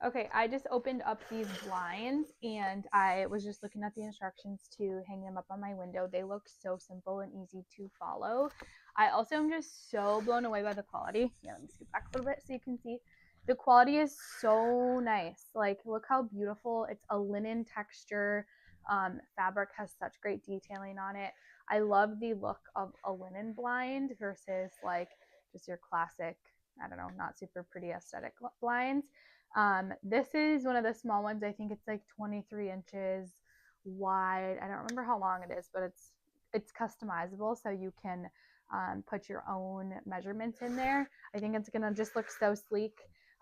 Okay, I just opened up these blinds and I was just looking at the instructions to hang them up on my window. They look so simple and easy to follow. I also am just so blown away by the quality. Yeah, let me scoot back a little bit so you can see. The quality is so nice. Like, look how beautiful. It's a linen texture. Fabric has such great detailing on it. I love the look of a linen blind versus like just your classic, I don't know, not super pretty aesthetic blinds. This is one of the small ones. I think it's like 23 inches wide. I don't remember how long it is, but it's customizable, so you can put your own measurements in there. I think it's gonna just look so sleek.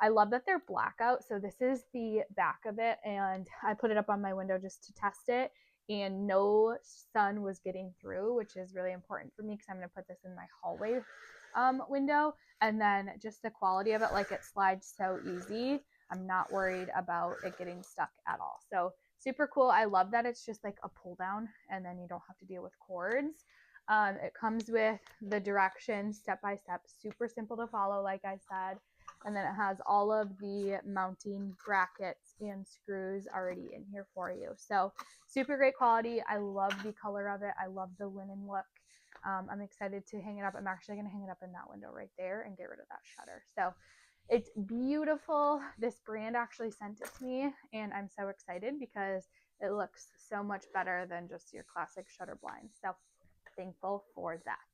I love that they're blackout. So this is the back of it, and I put it up on my window just to test it. And no sun was getting through, which is really important for me because I'm gonna put this in my hallway window. And then just the quality of it, like it slides so easy. I'm not worried about it getting stuck at all. So super cool. I love that it's just like a pull down and then you don't have to deal with cords. It comes with the directions step by step, super simple to follow, like I said. And then it has all of the mounting brackets and screws already in here for you. So super great quality. I love the color of it. I love the linen look. I'm excited to hang it up. I'm actually going to hang it up in that window right there and get rid of that shutter. So it's beautiful. This brand actually sent it to me, and I'm so excited because it looks so much better than just your classic shutter blind. So thankful for that.